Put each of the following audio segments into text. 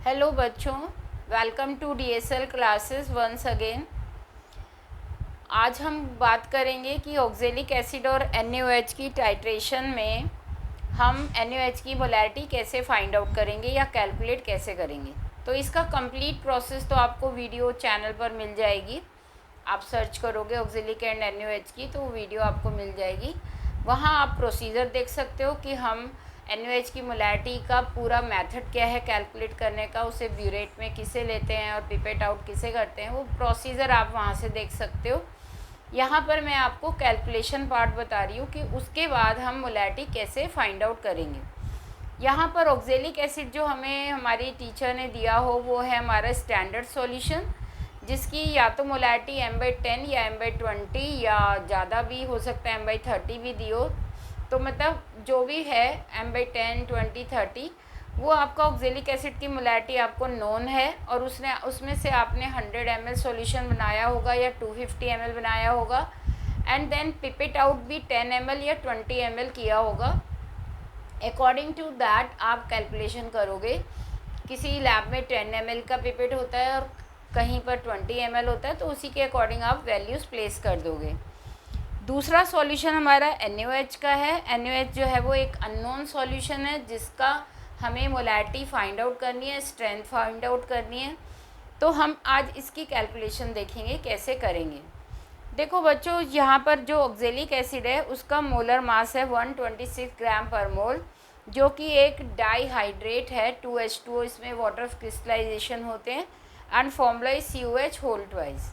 Hello बच्चों, welcome to DSL classes once again. आज हम बात करेंगे कि ऑक्जेलिक एसिड और NaOH की टाइट्रेशन में हम NaOH की मोलैरिटी कैसे फाइंड आउट करेंगे या कैलकुलेट कैसे करेंगे। तो इसका कंप्लीट प्रोसेस तो आपको वीडियो चैनल पर मिल जाएगी। आप सर्च करोगे ऑक्जेलिक एंड NaOH की तो वीडियो आपको मिल जाएगी। वहाँ आप प्रोसीजर देख सकते हो कि हम NaOH की मोलैरिटी का पूरा मेथड क्या है कैलकुलेट करने का, उसे ब्यूरेट में किसे लेते हैं और पिपेट आउट किसे करते हैं, वो प्रोसीजर आप वहाँ से देख सकते हो। यहाँ पर मैं आपको कैलकुलेशन पार्ट बता रही हूँ कि उसके बाद हम मोलैरिटी कैसे फाइंड आउट करेंगे। यहाँ पर ऑक्जेलिक एसिड जो हमें हमारी टीचर ने दिया हो वो है हमारा स्टैंडर्ड सॉल्यूशन, जिसकी या तो मोलैरिटी m/10 या m/20 या ज़्यादा भी हो सकता है m/30 भी दी हो। तो मतलब जो भी है m/10, 20, 30 वो आपका ऑक्जेलिक एसिड की मोलैरिटी आपको नोन है और उसमें से आपने 100 ml सॉल्यूशन बनाया होगा या 250 ml बनाया होगा एंड देन पिपेट आउट भी 10 ml या 20 ml किया होगा। अकॉर्डिंग टू दैट आप कैलकुलेशन करोगे। किसी लैब में 10 ml का पिपेट होता है और कहीं पर 20 ml होता है, तो उसी के अकॉर्डिंग आप वैल्यूज़ प्लेस कर दोगे। दूसरा सॉल्यूशन हमारा NaOH का है। NaOH जो है वो एक अननोन सॉल्यूशन है जिसका हमें मोलैरिटी फाइंड आउट करनी है, स्ट्रेंथ फाइंड आउट करनी है। तो हम आज इसकी कैलकुलेशन देखेंगे कैसे करेंगे। देखो बच्चों, यहाँ पर जो ऑक्जेलिक एसिड है उसका मोलर मास है 126 ग्राम पर मोल, जो कि एक डाईहाइड्रेट है 2H2O, इसमें वाटर क्रिस्टलाइजेशन होते हैं and formula is COH whole twice.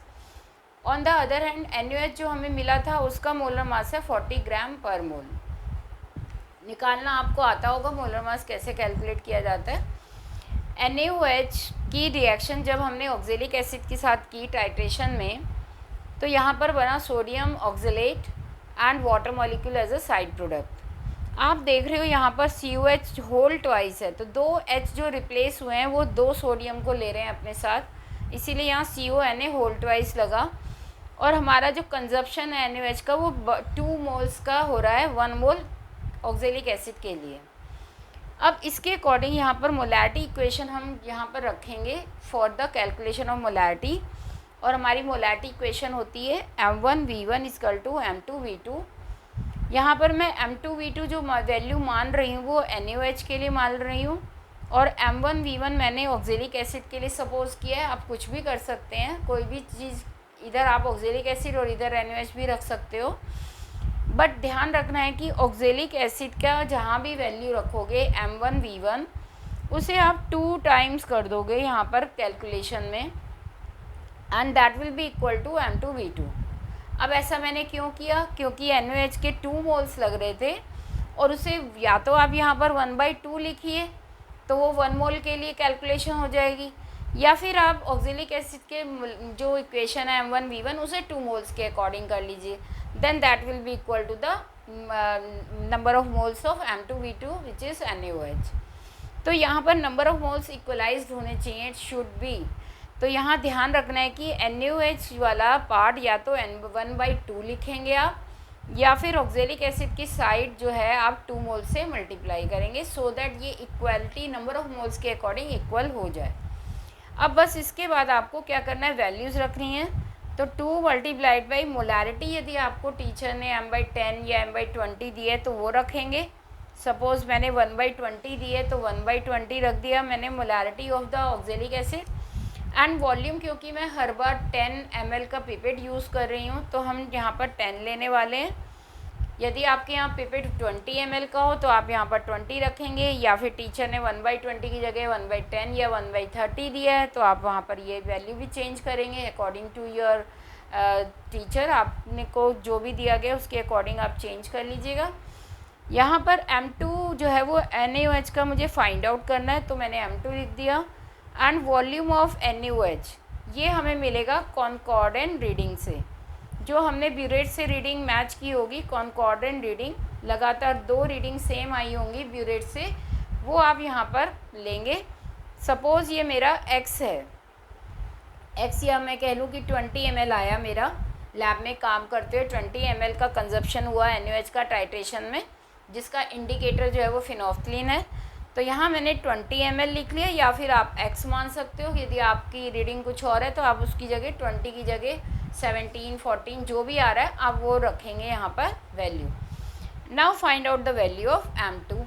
On the other hand NaOH जो हमें मिला था उसका मोलर मास है 40 ग्राम पर मोल। निकालना आपको आता होगा मोलर मास कैसे कैलकुलेट किया जाता है। NaOH की रिएक्शन जब हमने ऑक्जेलिक एसिड के साथ की टाइट्रेशन में, तो यहाँ पर बना sodium oxalate and water molecule as a side product. आप देख रहे हो यहाँ पर COH होल ट्वाइस है, तो 2 H जो रिप्लेस हुए हैं वो 2 सोडियम को ले रहे हैं अपने साथ, इसीलिए यहाँ CONa होल ट्वाइस लगा। और हमारा जो कंजप्शन है NaOH का वो 2 मोल्स का हो रहा है 1 मोल ऑक्जेलिक एसिड के लिए। अब इसके अकॉर्डिंग यहाँ पर मोलैरिटी इक्वेशन हम यहाँ पर रखेंगे for the calculation of molarity, और हमारी मोलैरिटी इक्वेशन होती है M1V1 = M2V2। यहाँ पर मैं M2V2 जो वैल्यू मान रही हूँ वो NaOH के लिए मान रही हूँ, और M1V1 मैंने ऑक्जेलिक एसिड के लिए सपोज किया है। आप कुछ भी कर सकते हैं, कोई भी चीज़, इधर आप ऑक्जेलिक एसिड और इधर NaOH भी रख सकते हो, बट ध्यान रखना है कि ऑक्जेलिक एसिड का जहाँ भी वैल्यू रखोगे M1V1 उसे आप 2 टाइम्स कर दोगे यहाँ पर कैलकुलेशन में, and that will be equal to M2V2। अब ऐसा मैंने क्यों किया, क्योंकि NaOH के 2 मोल्स लग रहे थे और उसे या तो आप यहाँ पर 1/2 लिखिए तो वो 1 मोल के लिए कैलकुलेशन हो जाएगी, या फिर आप ऑक्जेलिक एसिड के जो इक्वेशन है M1V1 उसे 2 मोल्स के अकॉर्डिंग कर लीजिए, then that will be equal to the number of moles of M2V2 which is NaOH। तो यहाँ पर नंबर ऑफ मोल्स इक्वलाइज्ड होने चाहिए, इट शुड बी। तो यहाँ ध्यान रखना है कि NaOH वाला पार्ट या तो 1/2 लिखेंगे आप, या फिर ऑक्जेलिक एसिड की साइड जो है आप 2 मोल से मल्टीप्लाई करेंगे, सो दैट ये इक्वलिटी नंबर ऑफ मोल्स के अकॉर्डिंग इक्वल हो जाए। अब बस इसके बाद आपको क्या करना है, वैल्यूज़ रखनी है। तो 2 मल्टीप्लाइड बाई मोलैरिटी, यदि आपको टीचर ने M/10 या M/20 दिए तो वो रखेंगे। सपोज़ मैंने 1/20 दिए तो 1/20 रख दिया मैंने molarity of the oxalic acid. And volume, क्योंकि मैं हर बार 10 ml का पिपेट यूज़ कर रही हूँ तो हम यहाँ पर 10 लेने वाले हैं। यदि आपके यहाँ पिपेट 20 ml का हो तो आप यहाँ पर 20 रखेंगे, या फिर टीचर ने 1/20 की जगह 1/10 या 1/30 दिया है तो आप वहाँ पर ये वैल्यू भी चेंज करेंगे अकॉर्डिंग टू योर टीचर। आपने को जो भी दिया गया उसके अकॉर्डिंग आप चेंज कर लीजिएगा। यहाँ पर M2 जो है वो NaOH का मुझे फाइंड आउट करना है, तो मैंने M2 लिख दिया। एंड वॉल्यूम ऑफ NaOH ये हमें मिलेगा कॉन्कॉर्डेंट रीडिंग से, जो हमने ब्यूरेट से रीडिंग मैच की होगी। कॉन्कॉर्डेंट रीडिंग लगातार 2 रीडिंग सेम आई होंगी ब्यूरेट से, वो आप यहाँ पर लेंगे। सपोज़ ये मेरा X है, X या मैं कह लूँ कि 20 ml आया मेरा लैब में काम करते हुए, 20 ml का कंजप्शन हुआ NaOH का टाइट्रेशन में, जिसका इंडिकेटर जो है वो फिनोफ्थलीन है। तो यहाँ मैंने 20 ml लिख लिया, या फिर आप x मान सकते हो। यदि आपकी रीडिंग कुछ और है तो आप उसकी जगह 20 की जगह 17, 14 जो भी आ रहा है आप वो रखेंगे यहाँ पर value. Now find out the value of M2।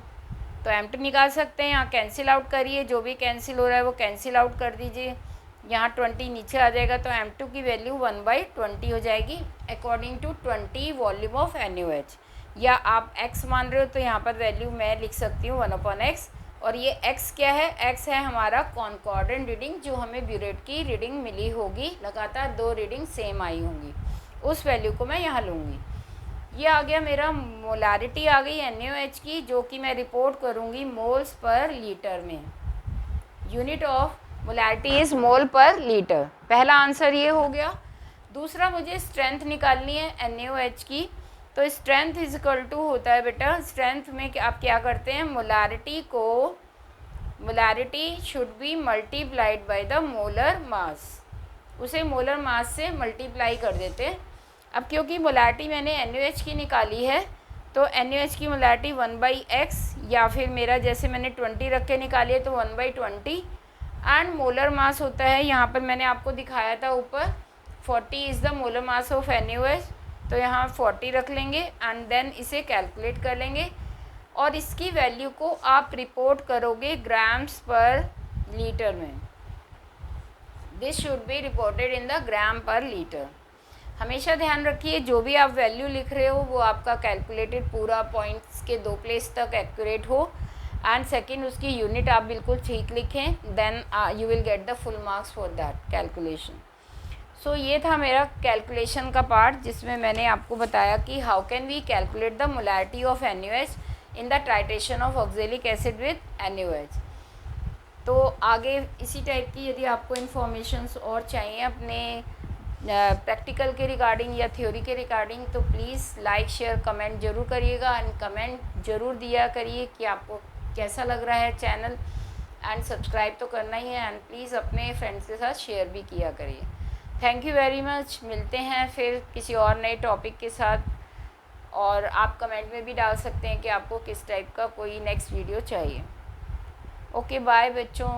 तो M2 निकाल सकते हैं, यहाँ कैंसिल आउट करिए, जो भी कैंसिल हो रहा है वो कैंसिल आउट कर दीजिए। यहाँ 20 नीचे आ जाएगा तो M2 की वैल्यू 1/20 हो जाएगी according to 20 volume of NaOH। या आप x मान रहे हो तो यहाँ पर वैल्यू मैं लिख सकती हूँ 1/x। और ये x क्या है? x है हमारा कॉन्कॉर्डेंट रीडिंग, जो हमें ब्यूरेट की रीडिंग मिली होगी, लगातार 2 रीडिंग सेम आई होंगी, उस वैल्यू को मैं यहाँ लूँगी। ये आ गया मेरा मोलारिटी आ गई NaOH की, जो कि मैं रिपोर्ट करूँगी मोल्स पर लीटर में। यूनिट ऑफ मोलारिटी इज़ मोल पर लीटर। पहला आंसर ये हो गया। दूसरा मुझे स्ट्रेंथ निकालनी है NaOH की। तो स्ट्रेंथ इज इक्वल टू होता है बेटा, स्ट्रेंथ में आप क्या करते हैं, molarity should be multiplied by the molar mass, उसे मोलर मास से मल्टीप्लाई कर देते हैं। अब क्योंकि मोलारिटी मैंने NaOH की निकाली है तो NaOH की मोलारिटी 1/x, या फिर मेरा जैसे मैंने 20 रख के निकाली है तो 1/20, एंड मोलर मास होता है, यहाँ पर मैंने आपको दिखाया था ऊपर 40 is the molar mass of NaOH। तो यहाँ 40 रख लेंगे एंड देन इसे कैलकुलेट कर लेंगे, और इसकी वैल्यू को आप रिपोर्ट करोगे ग्राम्स पर लीटर में। This should be reported in the gram per litre. हमेशा ध्यान रखिए जो भी आप वैल्यू लिख रहे हो वो आपका कैलकुलेटेड पूरा पॉइंट्स के 2 प्लेस तक एक्यूरेट हो, एंड सेकेंड उसकी यूनिट आप बिल्कुल ठीक लिखें, then you will get the full marks for that calculation. So ये था मेरा कैलकुलेशन का पार्ट, जिसमें मैंने आपको बताया कि how can we calculate the molarity of NaOH in the titration of oxalic acid with NaOH। तो आगे इसी टाइप की यदि आपको इन्फॉर्मेशंस और चाहिए अपने प्रैक्टिकल के रिगार्डिंग या थ्योरी के रिगार्डिंग, तो प्लीज़ लाइक शेयर कमेंट ज़रूर करिएगा, एंड कमेंट ज़रूर दिया करिए कि आपको कैसा लग रहा है चैनल, एंड सब्सक्राइब तो करना ही है, एंड प्लीज़ अपने फ्रेंड्स के साथ शेयर भी किया करिए। Thank you very much. मिलते हैं फिर किसी और नए टॉपिक के साथ, और आप कमेंट में भी डाल सकते हैं कि आपको किस टाइप का कोई नेक्स्ट वीडियो चाहिए। ओके बाय बच्चों।